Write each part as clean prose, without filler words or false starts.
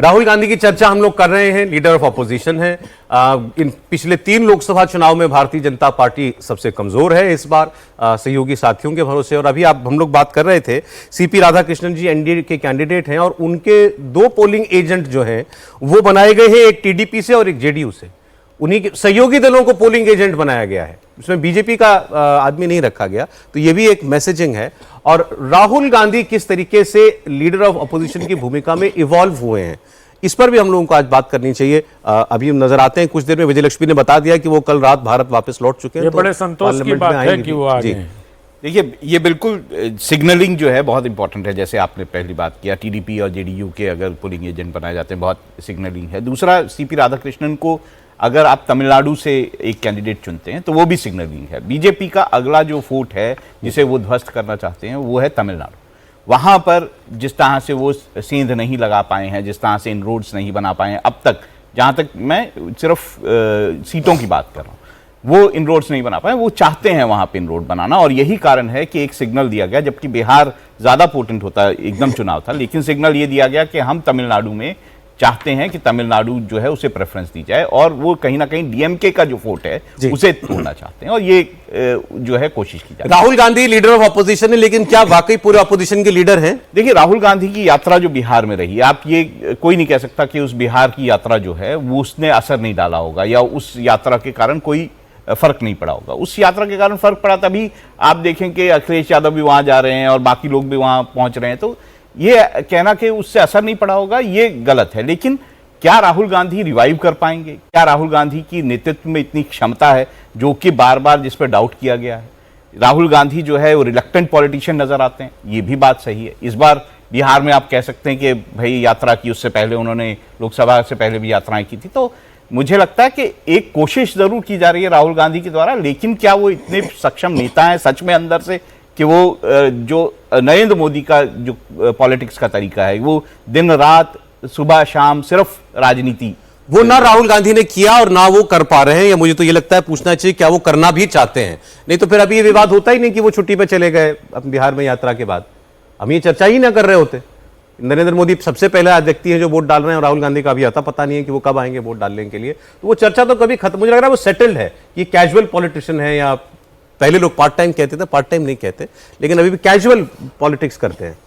राहुल गांधी की चर्चा हम लोग कर रहे हैं, लीडर ऑफ ऑपोजिशन है। इन पिछले 3 लोकसभा चुनाव में भारतीय जनता पार्टी सबसे कमजोर है इस बार सहयोगी साथियों के भरोसे। और अभी हम लोग बात कर रहे थे, सीपी राधाकृष्णन जी एनडीए के कैंडिडेट हैं और उनके 2 पोलिंग एजेंट जो हैं वो बनाए गए हैं, एक टीडीपी से और एक जेडीयू से। उन्हीं के सहयोगी दलों को पोलिंग एजेंट बनाया गया है, इसमें बीजेपी का आदमी नहीं रखा गया। तो ये भी एक मैसेजिंग है। और राहुल गांधी किस तरीके से लीडर ऑफ अपोजिशन की भूमिका में इवॉल्व हुए हैं, इस पर भी हम लोगों को आज बात करनी चाहिए। अभी हम नजर आते हैं, कुछ देर में विजयलक्ष्मी ने बता दिया कि वो कल रात भारत वापस लौट चुके हैं। ये बड़े संतोष की बात है कि वो आ गए। देखिए, ये बिल्कुल सिग्नलिंग जो है बहुत इंपॉर्टेंट है। जैसे आपने पहली बात किया, टीडीपी और जेडीयू के अगर पोलिंग एजेंट बनाए जाते हैं, बहुत सिग्नलिंग है। दूसरा, सीपी राधाकृष्णन को अगर आप तमिलनाडु से एक कैंडिडेट चुनते हैं तो वो भी सिग्नलिंग है। बीजेपी का अगला जो फोर्ट है जिसे वो ध्वस्त करना चाहते हैं वो है तमिलनाडु। वहाँ पर जिस तरह से वो सेंध नहीं लगा पाए हैं, जिस तरह से इनरोड्स नहीं बना पाए हैं अब तक, जहाँ तक मैं सिर्फ सीटों की बात कर रहा हूँ, वो इनरोड्स नहीं बना पाए। वो चाहते हैं वहाँ पे इनरोड बनाना, और यही कारण है कि एक सिग्नल दिया गया, जबकि बिहार ज़्यादा पोटेंट होता एकदम चुनाव था, लेकिन सिग्नल ये दिया गया कि हम तमिलनाडु में चाहते हैं कि तमिलनाडु जो है उसे प्रेफरेंस दी जाए, और वो कहीं ना कहीं डीएमके का जो वोट है उसे तोड़ना चाहते हैं, और ये जो है कोशिश की जाए। Rahul Gandhi leader of opposition है, लेकिन क्या वाकई पूरे ऑपोजिशन के लीडर हैं? देखिए, राहुल गांधी की यात्रा जो बिहार में रही, आप ये कोई नहीं कह सकता कि उस बिहार की यात्रा जो है वो उसने असर नहीं डाला होगा, या उस यात्रा के कारण कोई फर्क नहीं पड़ा होगा। उस यात्रा के कारण फर्क पड़ा, तभी आप देखें कि अखिलेश यादव भी वहां जा रहे हैं और बाकी लोग भी वहां पहुंच रहे हैं। तो ये कहना कि उससे असर नहीं पड़ा होगा, ये गलत है। लेकिन क्या राहुल गांधी रिवाइव कर पाएंगे? क्या राहुल गांधी की नेतृत्व में इतनी क्षमता है, जो कि बार बार जिस पर डाउट किया गया है? राहुल गांधी जो है वो रिलक्टेंट पॉलिटिशियन नजर आते हैं, ये भी बात सही है। इस बार बिहार में आप कह सकते हैं कि भाई यात्रा की, उससे पहले उन्होंने लोकसभा से पहले भी यात्राएं की थी। तो मुझे लगता है कि एक कोशिश जरूर की जा रही है राहुल गांधी के द्वारा, लेकिन क्या वो इतने सक्षम नेता हैं सच में अंदर से कि वो जो नरेंद्र मोदी का जो पॉलिटिक्स का तरीका है, वो दिन रात सुबह शाम सिर्फ राजनीति, वो ना राहुल गांधी ने किया और ना वो कर पा रहे हैं, या मुझे तो ये लगता है पूछना चाहिए क्या वो करना भी चाहते हैं। नहीं तो फिर अभी ये विवाद होता ही नहीं कि वो छुट्टी पे चले गए बिहार में यात्रा के बाद, हम ये चर्चा ही ना कर रहे होते। नरेंद्र मोदी सबसे पहले आज व्यक्ति है जो वोट डाल रहे हैं, और राहुल गांधी का अभी आता पता नहीं है कि वो कब आएंगे वोट डालने के लिए। तो वो चर्चा तो कभी खत्म, मुझे लग रहा है वो सेटल्ड है। ये कैजुअल पॉलिटिशियन है, या पहले लोग पार्ट टाइम कहते थे, पार्ट टाइम नहीं कहते, लेकिन अभी भी कैजुअल पॉलिटिक्स करते हैं।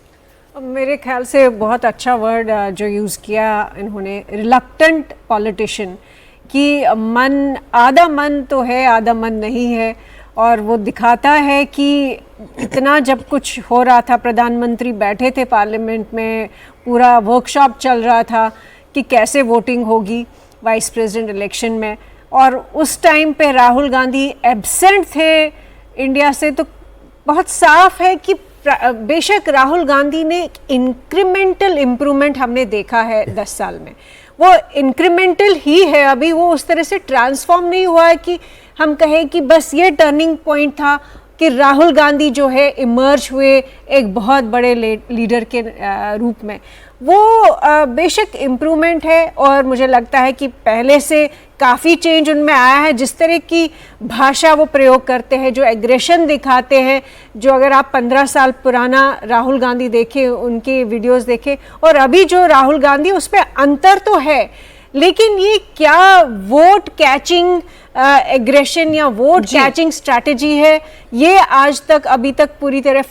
मेरे ख्याल से बहुत अच्छा वर्ड जो यूज़ किया इन्होंने, रिलक्टेंट पॉलिटिशियन, कि मन, आधा मन तो है आधा मन नहीं है। और वो दिखाता है कि इतना जब कुछ हो रहा था, प्रधानमंत्री बैठे थे पार्लियामेंट में, पूरा वर्कशॉप चल रहा था कि कैसे वोटिंग होगी वाइस प्रेसिडेंट इलेक्शन में, और उस टाइम पे राहुल गांधी एब्सेंट थे इंडिया से। तो बहुत साफ है कि बेशक राहुल गांधी ने इंक्रीमेंटल इम्प्रूवमेंट हमने देखा है 10 साल में, वो इंक्रीमेंटल ही है, अभी वो उस तरह से ट्रांसफॉर्म नहीं हुआ है कि हम कहें कि बस ये टर्निंग पॉइंट था कि राहुल गांधी जो है इमर्ज हुए एक बहुत बड़े लीडर के रूप में। वो बेशक इम्प्रूवमेंट है, और मुझे लगता है कि पहले से काफ़ी चेंज उनमें आया है। जिस तरह की भाषा वो प्रयोग करते हैं, जो एग्रेशन दिखाते हैं, जो अगर आप 15 साल पुराना राहुल गांधी देखें, उनके वीडियोस देखें, और अभी जो राहुल गांधी, उसमें अंतर तो है, लेकिन ये क्या वोट कैचिंग एग्रेशन या वोट कैचिंग स्ट्रैटेजी है, ये आज तक अभी तक पूरी तरह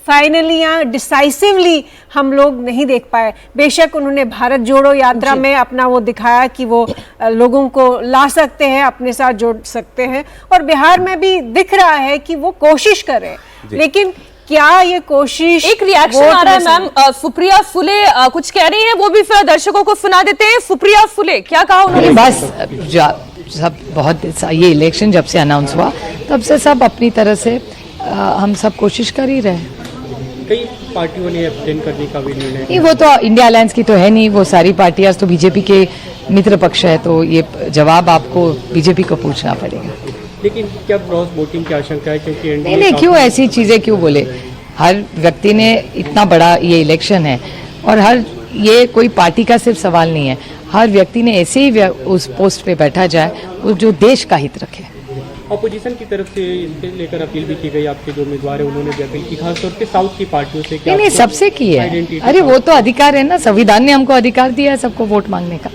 फाइनली या डिसाइसिवली हम लोग नहीं देख पाए। बेशक उन्होंने भारत जोड़ो यात्रा में अपना वो दिखाया कि वो लोगों को ला सकते हैं, अपने साथ जोड़ सकते हैं, और बिहार में भी दिख रहा है कि वो कोशिश कर रहे हैं। लेकिन क्या ये कोशिश, एक रिएक्शन आ रहा है मैम, सुप्रिया फुले कुछ कह रही हैं, वो भी फिर दर्शकों को सुना देते हैं। सुप्रिया फुले क्या कहा उन्होंने? बस सब बहुत, ये इलेक्शन जब से अनाउंस हुआ तब से सब अपनी तरह से हम सब कोशिश कर ही रहे हैं। कई पार्टियों ने एब्सटेन करने का भी निर्णय, नहीं वो तो इंडिया अलायंस की तो है नहीं, वो सारी पार्टियां तो बीजेपी के मित्र पक्ष है, तो ये जवाब आपको बीजेपी को पूछना पड़ेगा। लेकिन क्या क्रॉस वोटिंग की आशंका है? क्योंकि नहीं, क्यों ऐसी चीजें क्यों बोले? हर व्यक्ति ने, इतना बड़ा ये इलेक्शन है, और ये कोई पार्टी का सिर्फ सवाल नहीं है, हर व्यक्ति ने ऐसे ही उस पोस्ट पे बैठा जाए जो देश का हित रखे। अपोजिशन की तरफ से इसके लेकर अपील भी की गई, आपके जो उम्मीदवार है उन्होंने भी अपील की, खासतौर पे साउथ की पार्टियों से। नहीं, सबसे की है। अरे वो तो अधिकार है ना, संविधान ने हमको अधिकार दिया है सबको वोट मांगने का।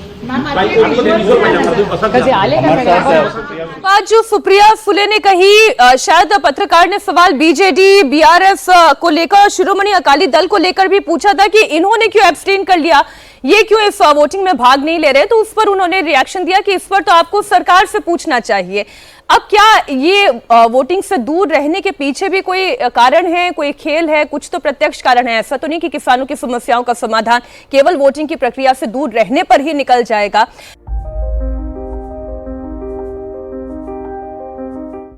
बात जो सुप्रिया फुले ने कही, शायद पत्रकार ने सवाल बीजेडी बीआरएस को लेकर, शिरोमणि अकाली दल को लेकर भी पूछा था कि इन्होंने क्यों एब्सटेन कर लिया, ये क्यों इस वोटिंग में भाग नहीं ले रहे, तो उस पर उन्होंने रिएक्शन दिया कि इस पर तो आपको सरकार से पूछना चाहिए। अब क्या ये वोटिंग से दूर रहने के पीछे भी कोई कारण है, कोई खेल है? कुछ तो प्रत्यक्ष कारण है, ऐसा तो नहीं कि किसानों की समस्याओं का समाधान केवल वोटिंग की प्रक्रिया से दूर रहने पर ही निकल जाएगा।